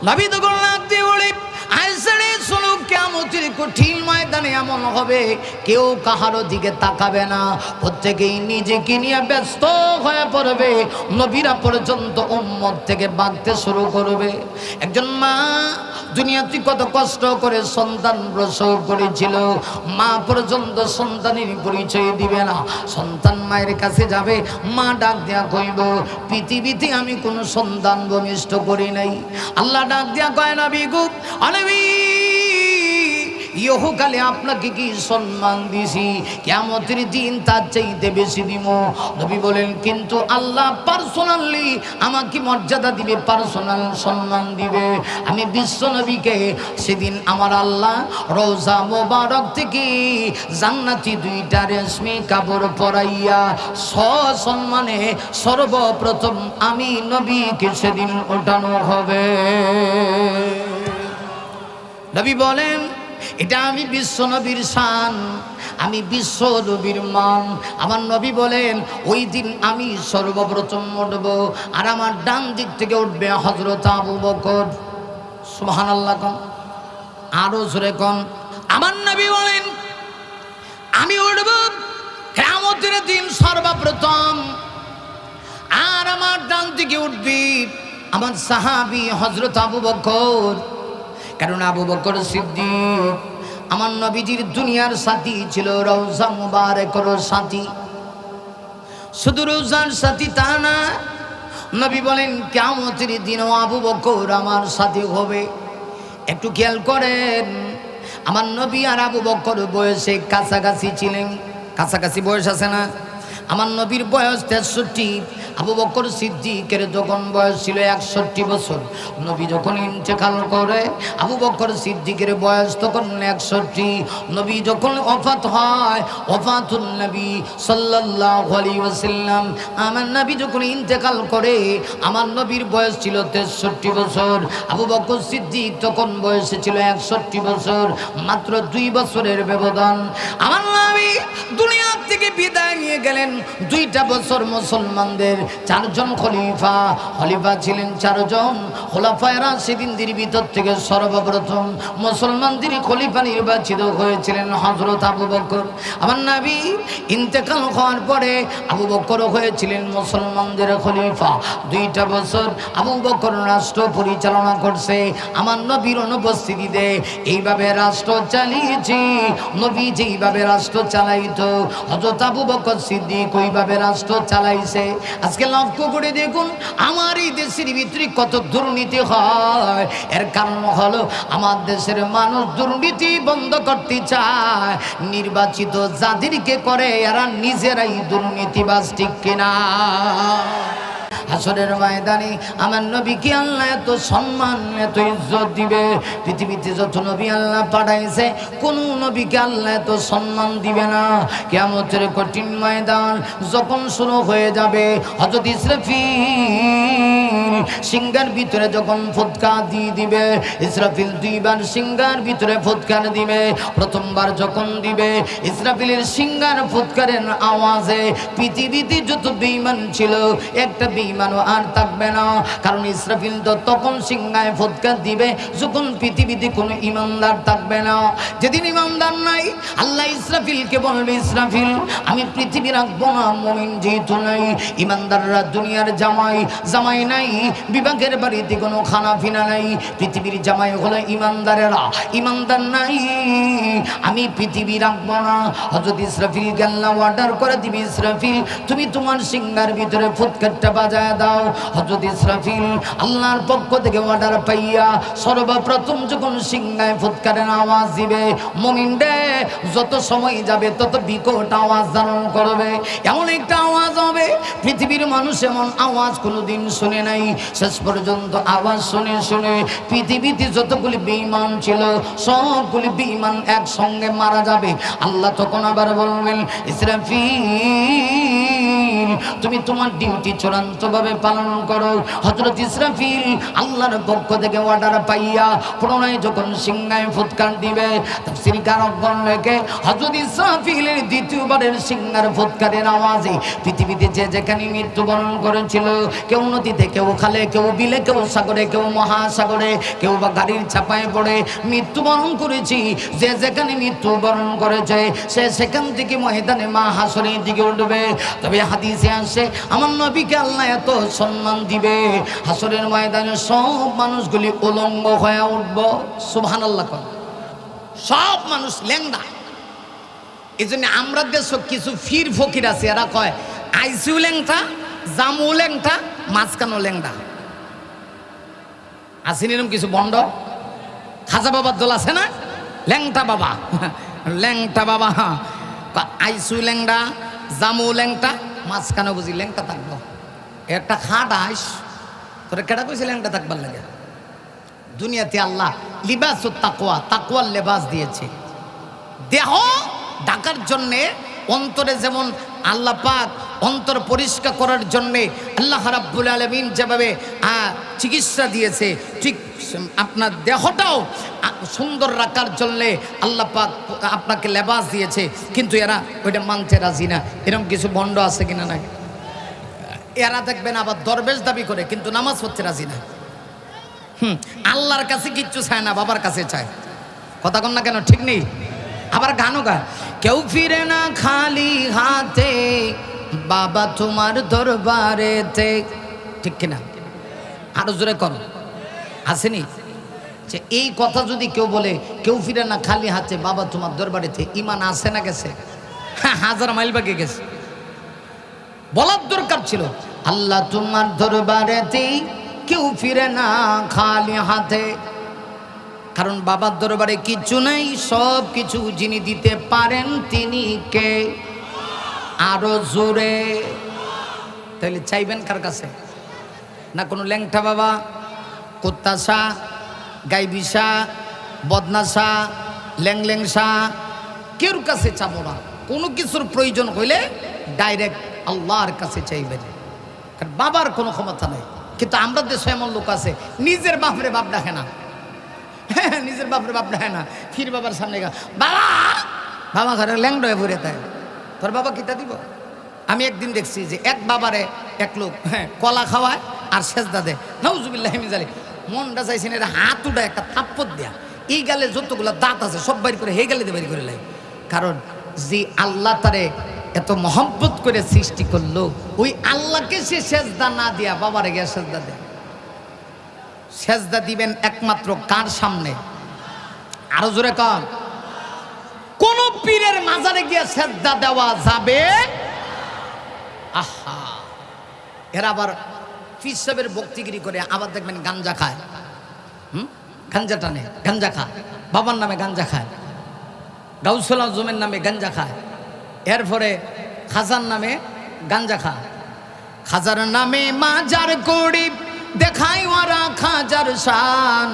নবী তখন লাফ দিয়ে বলে আইসারে শোনো, কিয়ামতের কঠিন ময়দানে এমন হবে কেউ কাহারো দিকে তাকাবে না, প্রত্যেকেই নিজেকে নিয়ে ব্যস্ত হয়ে পড়বে, নবীরা পর্যন্ত উম্মত থেকে ভাগতে শুরু করবে। একজন মা দুনিয়াতে কত কষ্ট করে সন্তান প্রসব করেছিল, মা পর্যন্ত সন্তানের পরিচয় দিবে না। সন্তান মায়ের কাছে যাবে, মা ডাক দেয়া কইব পৃথিবীতে আমি কোনো সন্তান ভূমিষ্ঠ করি নাই। আল্লাহ ডাক দেয়া কয় নবী গো, নবী ইহকালে আপনাকে কি সম্মান দিছি, কিয়ামতের দিন তার চাইতে বেশি দিব। নবী বলেন কিন্তু আল্লাহ পার্সোনালি আমাকে মর্যাদা দিবে, পার্সোনাল সম্মান দিবে। আমি বিশ্ব নবীকে সেদিন আমার আল্লাহ রওজা মোবারক থেকে জান্নাতি দুইটা রেশমি কাপড় পরাইয়া সসম্মানে সর্বপ্রথম আমি নবীকে সেদিন ওঠানো হবে। নবী বলেন এটা আমি বিশ্ব নবীর শান, আমি বিশ্ব নবীর মান। আমার নবী বলেন ওই দিন আমি সর্বপ্রথম উঠব, আর আমার ডান দিক থেকে উঠবে হযরত আবু বকর। সুবহানাল্লাহ কোন, আরো জোরে কোন। আমার নবী বলেন আমি উঠব কিয়ামতের দিন সর্বপ্রথম, আর আমার ডান দিকে উঠবি আমার সাহাবী হযরত আবু বকর। কারণ আবু বকর সিদ্দিক আমার নবীজির দুনিয়ার সাথী ছিল, রওজা মুবারকের সাথী। শুধু রওজার সাথী তা না, নবী বলেন কিয়ামতের দিনও আবু বকর আমার সাথী হবে। একটু খেয়াল করেন, আমার নবী আর আবু বকর বয়সে কাছাকাছি ছিলেন। কাছাকাছি বয়স আছে না? আমার নবীর বয়স 63, আবু বকর সিদ্দিকের যখন বয়স ছিল 61 বছর। নবী যখন ইন্তেকাল করে আবু বকর সিদ্দিকের বয়স তখন 61। নবী যখন ওফাত হয়, ওফাতুন নবী সাল্লাল্লাহু আলাইহি ওয়াসাল্লাম, আমার নবী যখন ইন্তেকাল করে আমার নবীর বয়স ছিল 63 বছর। আবু বকর সিদ্দিক তখন বয়সে ছিল 61 বছর, মাত্র 2 বছরের ব্যবধান। আমার নবী দুনিয়া থেকে বিদায় নিয়ে গেলেন। 2টা বছর মুসলমানদের 4 জন খলিফা ছিলেন, 4 জন খোলাফায়ে রাশিদিনদের ভিতর থেকে সর্বপ্রথম মুসলমানদের খলিফা নির্বাচিত হয়েছিলেন হযরত আবু বকর। আমার নবী ইন্তেকাল হওয়ার পরে আবু বকর হয়েছিলেন মুসলমানদের খলিফা। 2টা বছর আবু বকর রাষ্ট্র পরিচালনা করছে আমার নবীর অনুপস্থিতিতে। এইভাবে রাষ্ট্র চালিয়েছে নবী, যেইভাবে রাষ্ট্র চালাইতো হযরত আবু বকর সিদ্দিক ওইভাবে রাষ্ট্র চালাইছে। আজকে লক্ষ্য করে দেখুন আমার এই দেশের ভিতরে কত দুর্নীতি হয়। এর কারণ হলো আমার দেশের মানুষ দুর্নীতি বন্ধ করতে চায়, নির্বাচিত যাদেরকে করে এরা নিজেরাই দুর্নীতিবাজ, ঠিক কিনা? হাসরের ময়দানে আমার নবীকে আল্লাহ এত সম্মান এত ইজ্জত দিবে। পৃথিবীতে যত নবী আল্লাহ পাঠাইছে কোন নবীকে আল্লাহ এত সম্মান দিবে না। কিয়ামতের কঠিন ময়দান যখন শুরু হয়ে যাবে, হযরত ইসরাফিল সিংহার ভিতরে যখন ফুৎকার দিয়ে দিবে, ইসরাফিল 2বার সিংহার ভিতরে ফুৎকার দিবে। প্রথমবার যখন দিবে ইসরাফিলের সিংহার ফুৎকারের আওয়াজে পৃথিবীতে যত বেঈমান ছিল একটা বেঈমান আর থাকবে না। কারণ ইসরাফিল তো তখন সিংহায় ফুৎকার দিবে যখন পৃথিবীতে কোনো ইমানদার থাকবে না। যেদিন ইমানদার নাই আল্লাহ ইসরাফিলকে বলবে ইসরাফিল আমি পৃথিবী রাখবো না, মুমিন যেহেতু নাই, ইমানদাররা দুনিয়ার জামাই নাই, বিভাগের বাড়িতে কোনো খানা ফিনা নাই, পৃথিবীর জামাই হলো ইমানদারেরা, ইমানদার নাই, আমি পৃথিবী রাখবো না। হযরত ইসরাফিলকে আল্লাহ অর্ডার করে দিবে ইসরাফিল তুমি তোমার সিংহার ভিতরে ফুৎকারটা বাজায় দাও। হযরত ইসরাফিল আল্লাহর পক্ষ থেকে অর্ডার পাইয়া সর্বপ্রথম যখন সিংহায় ফুৎকারের আওয়াজ দিবে, মুমিনরা যত সময় যাবে তত বিকট আওয়াজ ধারণ করবে। এমন একটা আওয়াজ হবে পৃথিবীর মানুষ এমন আওয়াজ কোনোদিন শুনে নাই। শেষ পর্যন্ত আওয়াজ শুনে শুনে পৃথিবীতে যতগুলি বেঈমান ছিল সবগুলি বেঈমান একসঙ্গে মারা যাবে। আল্লাহ তখন আবার বলবেন ইসরাফিল ইসরাফিল তুমি তোমার ডিউটি চূড়ান্তভাবে পালন করো। হযরত ইসরাফিল আল্লাহর পক্ষ থেকে অর্ডার পাইয়া পুনরায় যখন সিংহায় ফুৎকার দিবে, তাফসীরকারগণ লেখে হযরত ইসরাফিলের দ্বিতীয়বারের সিংহার ফুৎকারের আওয়াজে পৃথিবীতে যে যেখানে মৃত্যুবরণ করেছিল, কেউ নদীতে, কেউ খালে, কেউ বিলে, কেউ সাগরে, কেউ মহাসাগরে, কেউ বা গাড়ির চাপায় পড়ে মৃত্যুবরণ করেছি, যে যেখানে মৃত্যুবরণ করেছে সে সেখান থেকে ময়দানে মাহশরের দিকে উঠবে। তবে হাদিসে আসে আমার নবীকে আল্লাহ এত সম্মান দিবে, হাসরের ময়দানে সব মানুষগুলি উলঙ্গ হয়ে উঠব। সুবহানাল্লাহ। সব মানুষ ল্যাংড়া। এই জন্য আমরা দেশ কিছু ফির ফকির আছে, এরা কয় আইসিউ ল্যাংটা, জামু ল্যাংটা, মাঝখানো ল্যাংড়া। আসেন এরকম কিছু বন্ড, খাজা বাবার দল আছে না, ল্যাংটা বাবা, ল্যাংটা বাবা, আইসু ল্যাংড়া, জামু ল্যাংটা, মাঝখানে বুঝি ল্যাংটা থাকবো। একটা খাট আইস তোরা কেটা কইছে ল্যাংটা থাকবার লাগে। দুনিয়াতে আল্লাহ লিবাস তাকওয়া, তাকওয়ার লেবাস দিয়েছে। দেহ ঢাকার জন্যে, অন্তরে যেমন আল্লাহ পাক অন্তর পরিষ্কার করার জন্যে আল্লাহ রাব্বুল আলামিন যেভাবে চিকিৎসা দিয়েছে, ঠিক আপনার দেহটাও সুন্দর রাখার জন্যে আল্লাহ পাক আপনাকে লেবাস দিয়েছে। কিন্তু এরা ওইটা মানতে রাজি না। এরকম কিছু বন্ড আছে কিনা নাই? এরা দেখবেন আবার দরবেশ দাবি করে কিন্তু নামাজ পড়তে রাজি না। আল্লাহর কাছে কিচ্ছু চায় না, বাবার কাছে চায়। কথা কন না কেন? ঠিক নেই? আবার গানও গায়, কেউ ফিরে না খালি হাতে বাবা তোমার দরবারেতে। ঠিক কিনা? আরো জোরে কর। আসেনি যে এই কথা যদি কেউ বলে কেউ ফিরে না খালি হাতে বাবা তোমার দরবারেতে, ইমান আসে না গেছে? হ্যাঁ, 1000 মাইল বাকি গেছে। বলার দরকার ছিল আল্লাহ তোমার দরবারেতে কেউ ফিরে না খালি হাতে। কারণ বাবার দরবারে কিছু নাই, সব কিছু যিনি দিতে পারেন তিনি কে? আরো জোরে। তাহলে চাইবেন কার কাছে? না কোনো ল্যাংটা বাবা, কুত্তাশা, গাইবিশা, বদনাশা, ল্যাংল্যাংসা, কেউর কাছে চাবো না। কোনো কিছুর প্রয়োজন হইলে ডাইরেক্ট আল্লাহর কাছে চাইবেন। কারণ বাবার কোনো ক্ষমতা নেই। কিন্তু আমরা দেশে এমন লোক আছে নিজের বাপরে বাপ ডাকে না, নিজের বাপরে বাপ ডাকে না, ফির বাবার সামনে বাবা, বাবা ঘরে ল্যাংড হয়ে ভরে তাই তোর বাবা কিতা দিব। আমি একদিন দেখছি যে এক বাবারে এক লোক কলা খাওয়ায় আর সেজদা দেয়, নাউজুবিল্লাহি মিন যালিক। মনটা চাইছেন এরা হাত উঠা একটা থাপ্পড় দেয়া, এই গালে যতগুলো দাঁত আছে সব বাইর করে হে গালে দিয়ে বাইর করে লাগে। কারণ যে আল্লাহ তারে এত মহব্বত করে সৃষ্টি করলো, ওই আল্লাহকে সে সেজদা না দিয়া বাবারে গিয়ে সেজদা দেয়। সেজদা দিবেন একমাত্র কার সামনে? আরো জোরে কন। কোন পীরের মাজারে গিয়ে সেজদা দেওয়া যাবে? আহা, এরা আবার পীর সাহেবের ভক্তিগিরি করে, আবার দেখবেন গাঞ্জা খায়। গাঞ্জা টানে, গাঞ্জা খায়, বাবার নামে গাঞ্জা খায়, গাউসুল আজমের নামে গাঞ্জা খায়, এরপরে খাজার নামে গাঞ্জা খায়। খাজার নামে মাজার করি দেখাই ওরা খাজার শান,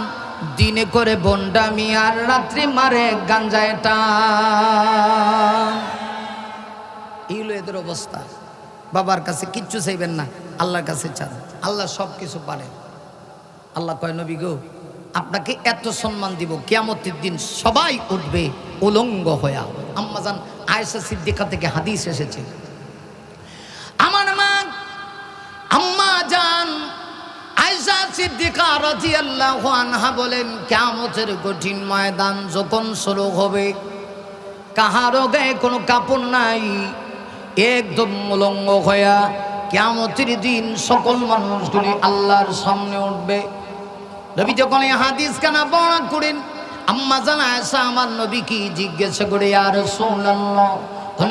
দিনে করে বন্ডামি আর রাত্রি মারে গাঞ্জায় টান। এইগুলো এদের অবস্থা। বাবার কাছে কিচ্ছু চাইবেন না, আল্লাহর কাছে চান। আল্লাহ সব কিছু পারে। আল্লাহ কয় নবী গো আপনাকে এত সম্মান দিব, কিয়ামতের দিন সবাই উঠবে উলঙ্গ হয়া। আম্মাজান আয়েশা সিদ্দিকা থেকে হাদিস এসেছে, আমার মা আম্মা জান আয়েশা সিদ্দিকা রাদিয়াল্লাহু আনহা বলেন, কিয়ামতের কঠিন ময়দান যখন শুরু হবে, কাহারও গায়ে কোনো কাপড় নাই, একদম উলঙ্গ হয়া কিয়ামতের দিন সকল মানুষগুলি আল্লাহর সামনে উঠবে। নবী যখন এই হাদিস কানা বর্ণনা করেন, আম্মা জান আয়েশা আমার নবী কি জিজ্ঞাসা করে, ইয়া রাসূলুল্লাহ,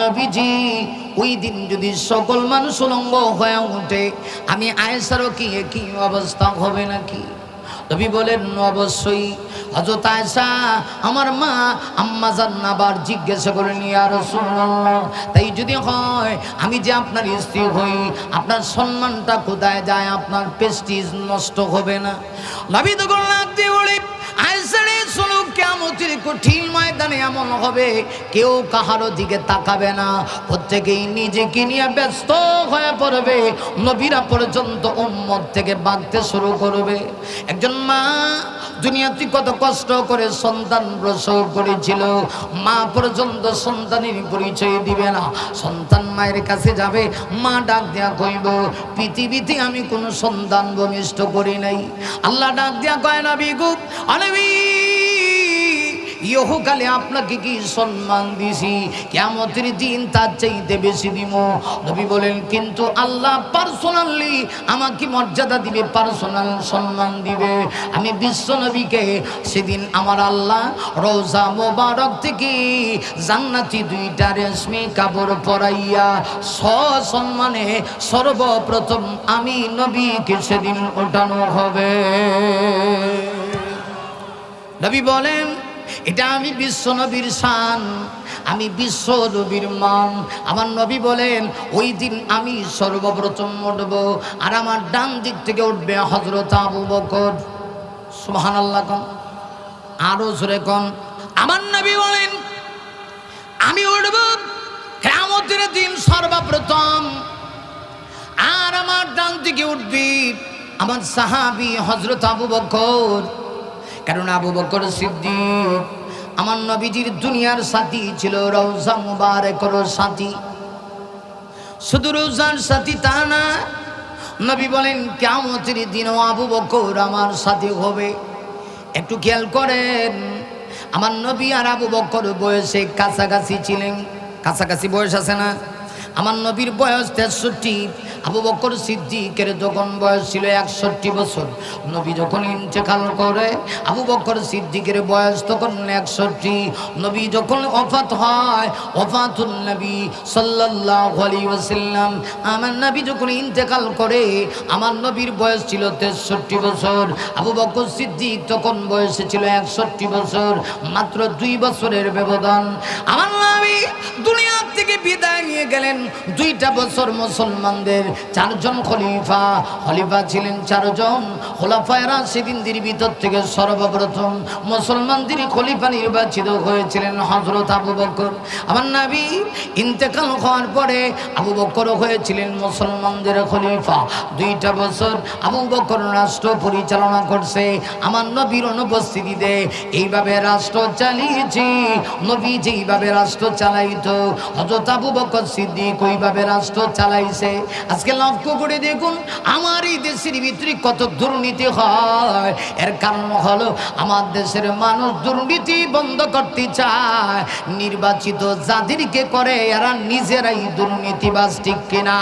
নবীজি ওই দিন যদি সকল মানুষ উলঙ্গ হয়ে ওঠে, আমি আয়েশারও কি একই অবস্থা হবে নাকি? নবী বলেন অবশ্যই। হযরত আয়েশা আমার মা আম্মা জান আবার জিজ্ঞাসা করেন, ইয়া রাসূলুল্লাহ, তাই যদি হয় আমি যে আপনার স্ত্রী হই, আপনার সম্মানটা কোথায় যায়? আপনার প্রেস্টিজ নষ্ট হবে না? নবী তখন লাফ দিয়ে বলে, আয়েশা রে শোনো, কিয়ামতের কঠিন ময়দানে এমন হবে কেউ কাহারও দিকে তাকাবে না, প্রত্যেকেই নিজেকে নিয়ে ব্যস্ত হয়ে পড়বে, নবীরা পর্যন্ত উম্মত থেকে বাঁধতে শুরু করবে। একজন মা দুনিয়াতে কত কষ্ট করে সন্তান প্রসব করেছিল, মা পর্যন্ত সন্তানের পরিচয় দিবে না। সন্তান মায়ের কাছে যাবে, মা ডাক দেয়া কইব, পৃথিবীতে আমি কোনো সন্তান ভূমিষ্ঠ করি নাই। আল্লাহ ডাক দেয়া কয়, নবী গো, নবী ইহকালে আপনাকে কি সম্মান দিছি, কিয়ামতের দিন তার চাইতে বেশি দিব। নবী বলেন, কিন্তু আল্লাহ পার্সোনালি আমাকে মর্যাদা দিবে, পার্সোনাল সম্মান দিবে। আমি বিশ্ব নবীকে সেদিন আমার আল্লাহ রওজা মোবারক থেকে জান্নাতি দুইটা রেশমি কাপড় পরাইয়া সসম্মানে সর্বপ্রথম আমি নবীকে সেদিন ওঠানো হবে। নবী বলেন, এটা আমি বিশ্ব নবীর শান, আমি বিশ্ব নবীর মান। আমার নবী বলেন, ওই দিন আমি সর্বপ্রথম উঠব, আর আমার ডান দিক থেকে উঠবে হযরত আবু বকর। সুবহানাল্লাহ কোন, আরো জোরে কোন। আমার নবী বলেন, আমি উঠব কিয়ামতের দিন সর্বপ্রথম, আর আমার ডান দিকে উঠবি আমার সাহাবী হযরত আবু বকর। কারণ আবু বকর সিদ্দিক আমার নবীজির দুনিয়ার সাথী ছিল, রওজা মুবারকের সাথী। শুধু রওজার সাথী তা না, নবী বলেন কিয়ামতের দিনও আবু বকর আমার সাথী হবে। একটু খেয়াল করেন, আমার নবী আর আবু বকর বয়সে কাছাকাছি ছিলেন। কাছাকাছি বয়স আছে না? আমার নবীর বয়স 63, আবু বকর সিদ্দিকের যখন বয়স ছিল 61 বছর। নবী যখন ইন্তেকাল করে আবু বকর সিদ্দিকের বয়স তখন 61। নবী যখন ওফাত হয়, ওফাতুন নবী সাল্লাল্লাহু আলাইহি ওয়াসাল্লাম, আমার নবী যখন ইন্তেকাল করে আমার নবীর বয়স ছিল 63 বছর। আবু বকর সিদ্দিক তখন বয়সে ছিল 61 বছর, মাত্র 2 বছরের ব্যবধান। আমার নবী দুনিয়া থেকে বিদায় নিয়ে গেলেন। 2টা বছর মুসলমানদের 4 জন খলিফা ছিলেন, 4 জন খোলাফায়ে রাশিদিনদের ভিতর থেকে সর্বপ্রথম মুসলমানদের খলিফা নির্বাচিত হয়েছিলেন হযরত আবু বকর। আমার নবী ইন্তেকাল হওয়ার পরে আবু বকর হয়েছিলেন মুসলমানদের খলিফা। 2টা বছর আবু বকর রাষ্ট্র পরিচালনা করছে আমার নবীর অনুপস্থিতিতে। এইভাবে রাষ্ট্র চালিয়েছে নবী, যেইভাবে রাষ্ট্র চালাইতো হযরত আবু বকর সিদ্দিক ওইভাবে রাষ্ট্র চালাইছে। আজকে লক্ষ্য করে দেখুন আমার এই দেশের ভিতরে কত দুর্নীতি হয়। এর কারণ হলো আমার দেশের মানুষ দুর্নীতি বন্ধ করতে চায়, নির্বাচিত যাদেরকে করে এরা নিজেরাই দুর্নীতিবাজ, ঠিক কিনা?